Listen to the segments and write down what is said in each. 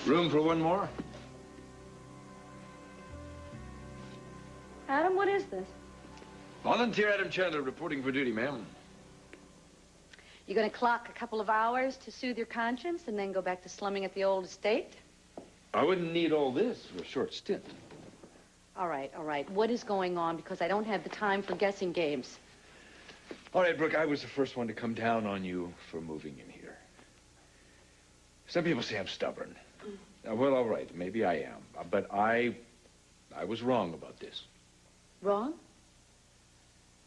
Room for one more? Adam, what is this? Volunteer Adam Chandler reporting for duty, ma'am. You gonna clock a couple of hours to soothe your conscience and then go back to slumming at the old estate? I wouldn't need all this for a short stint. All right, all right. What is going on? Because I don't have the time for guessing games. All right, Brooke, I was the first one to come down on you for moving in here. Some people say I'm stubborn. Well, all right, maybe I am. But I was wrong about this. Wrong?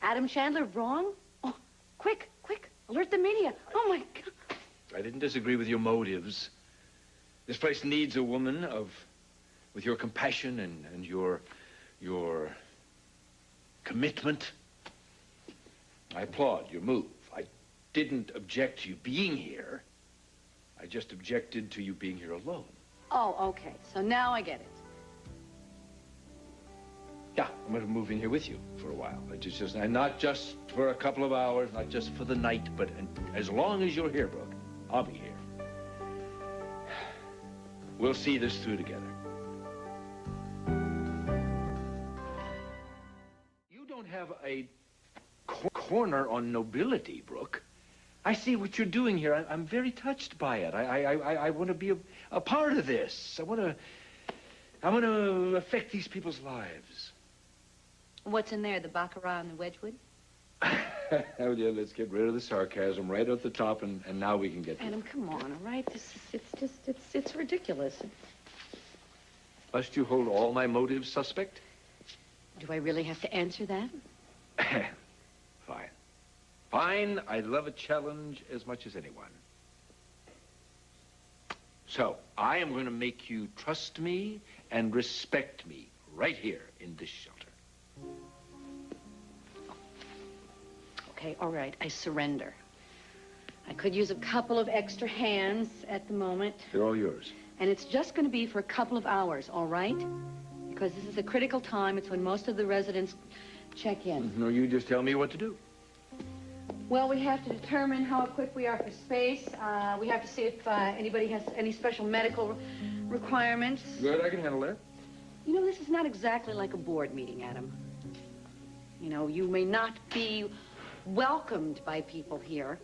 Adam Chandler wrong? Oh, quick, quick, alert the media. Oh, my God. I didn't disagree with your motives. This place needs a woman with your compassion and your commitment. I applaud your move. I didn't object to you being here. I just objected to you being here alone. Oh, okay. So now I get it. Yeah, I'm going to move in here with you for a while. And not just for a couple of hours, not just for the night, but as long as you're here, Brooke, I'll be here. We'll see this through together. You don't have a corner on nobility, Brooke. I see what you're doing here. I'm very touched by it. I want to be a part of this. I want to affect these people's lives. What's in there, the Baccarat and the Wedgwood? Oh, yeah, let's get rid of the sarcasm right at the top, and now we can get to Adam, come on, all right? It's ridiculous. Must you hold all my motives suspect? Do I really have to answer that? Fine. Fine, I love a challenge as much as anyone. So, I am going to make you trust me and respect me right here in this shelter. Okay, all right, I surrender. I could use a couple of extra hands at the moment. They're all yours. And it's just going to be for a couple of hours, all right? Because this is a critical time. It's when most of the residents check in. No, you just tell me what to do. Well, we have to determine how equipped we are for space. We have to see if anybody has any special medical requirements. Good, I can handle that. You know, this is not exactly like a board meeting, Adam. You know, you may not be welcomed by people here.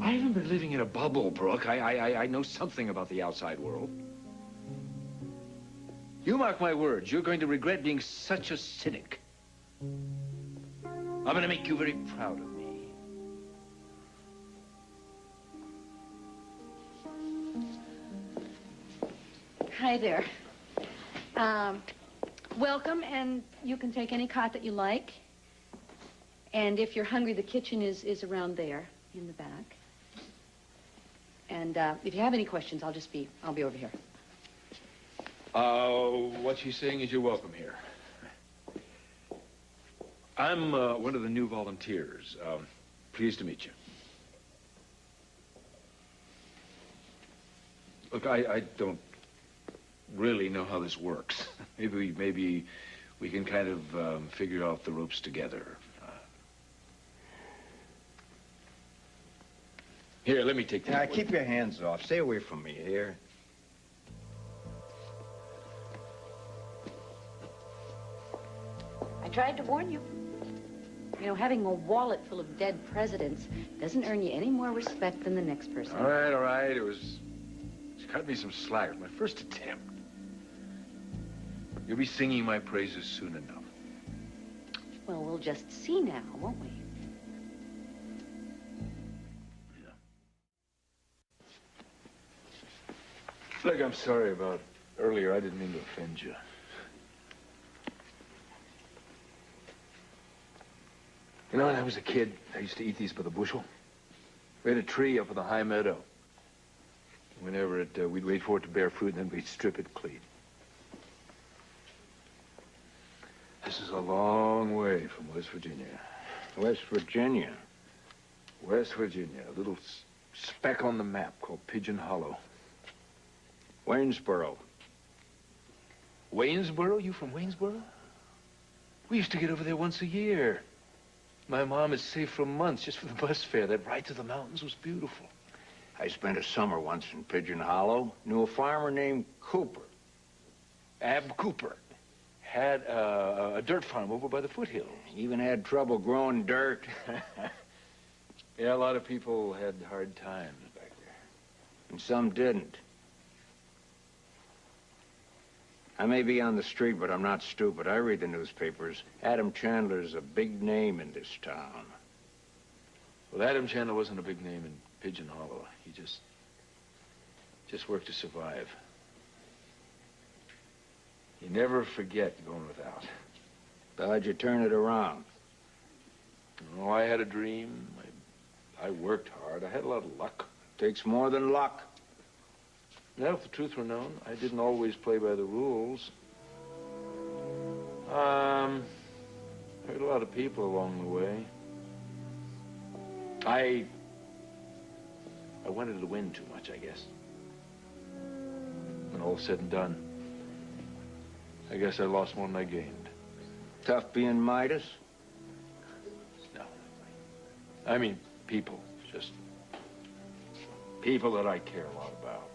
I haven't been living in a bubble, Brooke. I know something about the outside world. You mark my words, you're going to regret being such a cynic. I'm going to make you very proud of me. Hi there. Welcome, and you can take any cot that you like. And if you're hungry, the kitchen is around there in the back. And if you have any questions, I'll be over here. What she's saying is you're welcome here. I'm one of the new volunteers. Pleased to meet you. Look, I don't really know how this works. Maybe we can kind of figure out the ropes together. Here, let me take that. Keep your hands off. Stay away from me here. I tried to warn you. You know, having a wallet full of dead presidents doesn't earn you any more respect than the next person. All right, all right. It's cut me some slack. It was my first attempt. You'll be singing my praises soon enough. Well, we'll just see now, won't we? Look, I'm sorry about earlier. I didn't mean to offend you. You know, when I was a kid, I used to eat these by the bushel. We had a tree up in the high meadow. Whenever we'd wait for it to bear fruit, and then we'd strip it clean. This is a long way from West Virginia. West Virginia? West Virginia, a little speck on the map called Pigeon Hollow. Waynesboro. Waynesboro? You from Waynesboro? We used to get over there once a year. My mom had saved for months just for the bus fare. That ride to the mountains was beautiful. I spent a summer once in Pigeon Hollow. Knew a farmer named Cooper. Ab Cooper had a dirt farm over by the foothills. Even had trouble growing dirt. Yeah, a lot of people had hard times back there. And some didn't. I may be on the street, but I'm not stupid. I read the newspapers. Adam Chandler's a big name in this town. Well, Adam Chandler wasn't a big name in Pigeon Hollow. He just worked to survive. You never forget going without. How'd you turn it around? Oh, I had a dream. I worked hard. I had a lot of luck. Takes more than luck. Now, if the truth were known, I didn't always play by the rules. I hurt a lot of people along the way. I wanted to win too much, I guess. When all said and done, I guess I lost more than I gained. Tough being Midas? No. I mean, people. Just people that I care a lot about.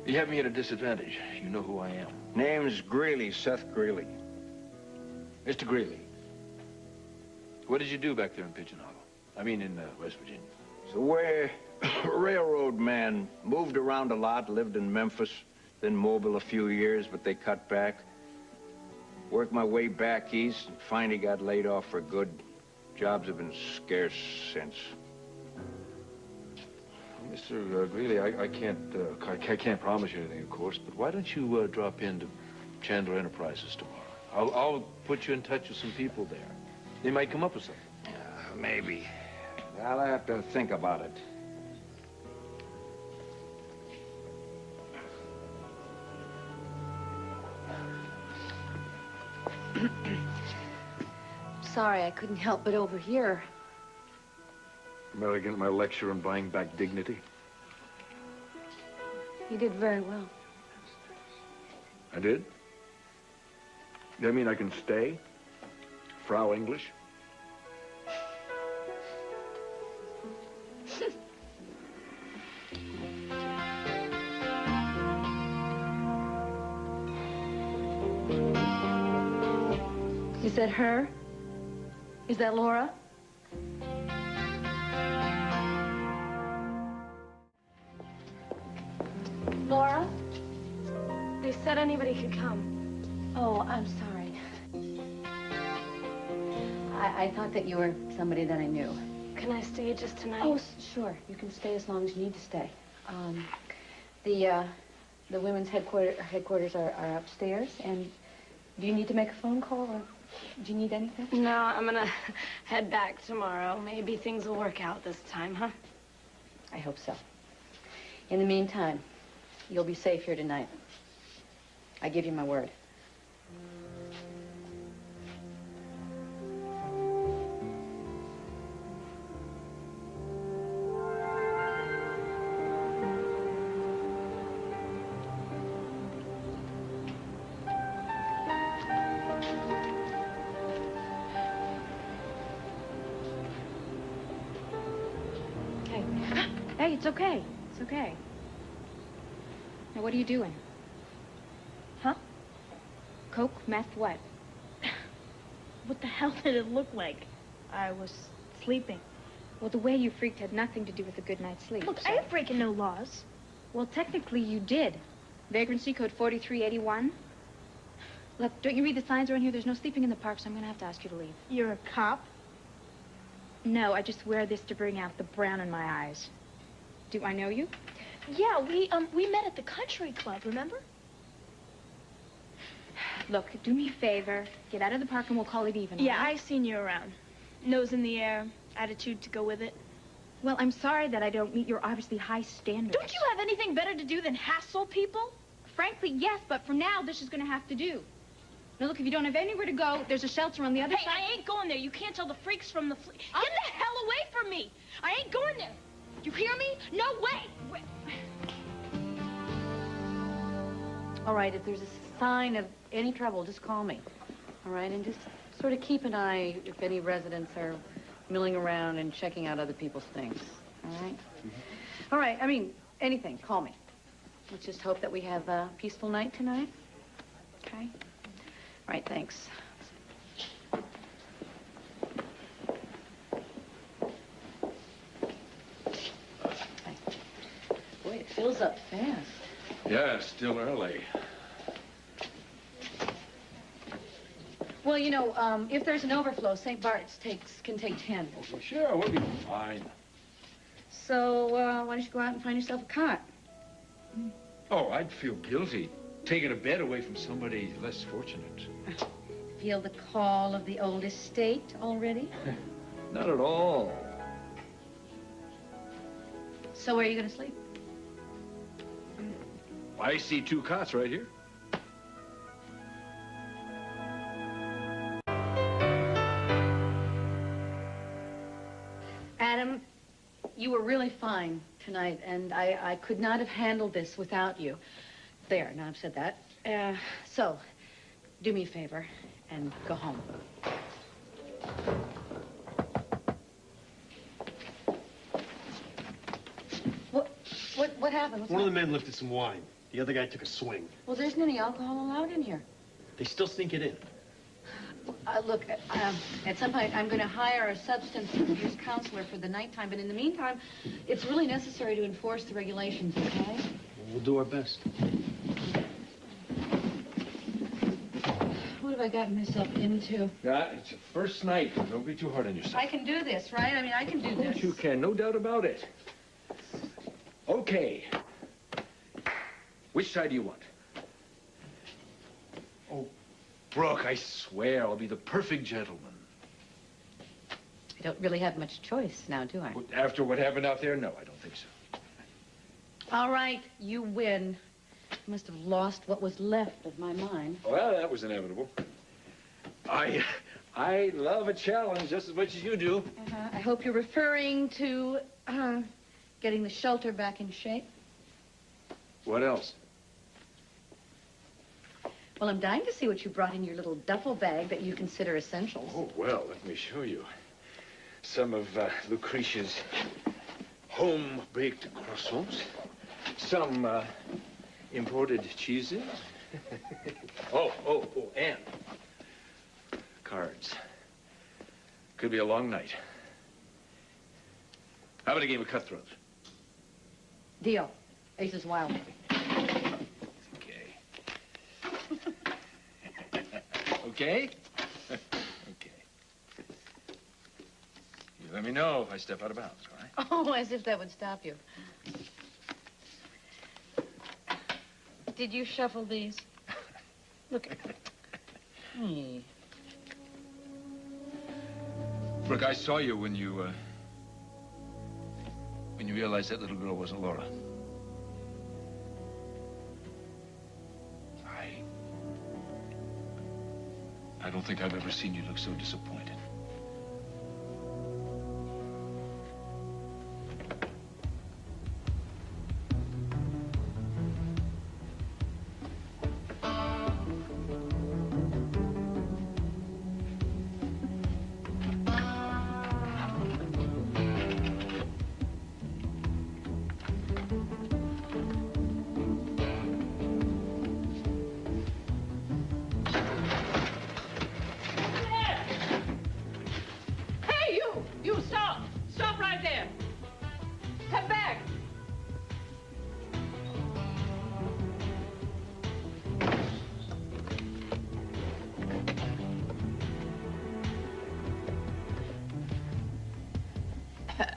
You have me at a disadvantage. You know who I am. Name's Greeley, Seth Greeley. Mr. Greeley. What did you do back there in Pigeon Hollow? I mean, in West Virginia. So we're a railroad man. Moved around a lot, lived in Memphis, then Mobile a few years, but they cut back. Worked my way back east and finally got laid off for good. Jobs have been scarce since. Mr. Greeley, I can't promise you anything, of course, but why don't you drop into Chandler Enterprises tomorrow? I'll put you in touch with some people there. They might come up with something. Maybe. I'll have to think about it. Sorry, I couldn't help but overhear. Am I getting my lecture on buying back dignity? You did very well. I did? That mean I can stay? Frau English? Is that her? Is that Laura? Laura? They said anybody could come. Oh, I'm sorry. I thought that you were somebody that I knew. Can I stay just tonight? Oh, sure. You can stay as long as you need to stay. The women's headquarters are upstairs, and do you need to make a phone call, or do you need anything? No, I'm gonna head back tomorrow. Maybe things will work out this time, huh? I hope so. In the meantime, you'll be safe here tonight. I give you my word. Hey, it's okay. It's okay. Now, what are you doing? Huh? Coke, meth, what? What the hell did it look like? I was sleeping. Well, the way you freaked had nothing to do with a good night's sleep. Look, so- I ain't breaking no laws. Well, technically, you did. Vagrancy code 4381. Look, don't you read the signs around here? There's no sleeping in the park, so I'm going to have to ask you to leave. You're a cop? No, I just wear this to bring out the brown in my eyes. Do I know you? Yeah, we met at the country club, remember? Look, do me a favor. Get out of the park and we'll call it even. Yeah, all right? I seen you around. Nose in the air, attitude to go with it. Well, I'm sorry that I don't meet your obviously high standards. Don't you have anything better to do than hassle people? Frankly, yes, but for now, this is going to have to do. Now, look, if you don't have anywhere to go, there's a shelter on the other Hey, side. I ain't going there. You can't tell the freaks from the Get the hell away from me! I ain't going there. You hear me? No way! All right, if there's a sign of any trouble, just call me. All right, and just sort of keep an eye if any residents are milling around and checking out other people's things. All right? All right, I mean, anything, call me. Let's just hope that we have a peaceful night tonight. Okay? All right, thanks. Boy, it fills up fast. Yeah, it's still early. Well, you know, if there's an overflow, St. Bart's can take 10. Oh, well, sure, we'll be fine. So, why don't you go out and find yourself a cot? Oh, I'd feel guilty taking a bed away from somebody less fortunate. Feel the call of the old estate already? Not at all. So where are you going to sleep? I see 2 cots right here. Adam, you were really fine tonight, and I could not have handled this without you. There, now I've said that. So, do me a favor and go home. What happened? One of the men lifted some wine. The other guy took a swing. Well, there isn't any alcohol allowed in here. They still sneak it in. Look, at some point, I'm going to hire a substance abuse counselor for the nighttime, but in the meantime, it's really necessary to enforce the regulations, okay? We'll do our best. What have I gotten myself into? Yeah, it's a first night. Don't be too hard on yourself. I can do this, right? I mean, I can do Of this. course you can, no doubt about it. Okay. Which side do you want? Oh, Brooke, I swear I'll be the perfect gentleman. I don't really have much choice now, do I? After what happened out there, no, I don't think so. All right, you win. I must have lost what was left of my mind. Well, that was inevitable. I love a challenge just as much as you do. I hope you're referring to getting the shelter back in shape. What else? Well, I'm dying to see what you brought in your little duffel bag that you consider essentials. Oh, well, let me show you. Some of Lucretia's home-baked croissants. Some imported cheeses. oh, and cards. Could be a long night. How about a game of cutthroat? Deal. Aces wild. Okay. Okay? Okay. You let me know if I step out of bounds, all right? Oh, as if that would stop you. Did you shuffle these? Look. Brooke, I saw you when you realized that little girl wasn't Laura. I don't think I've ever seen you look so disappointed.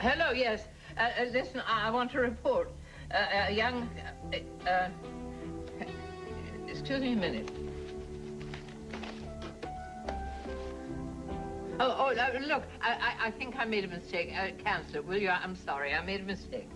Hello, yes. Listen, I want to report. A young... excuse me a minute. Oh, look, I think I made a mistake. Cancel it, will you? I'm sorry, I made a mistake.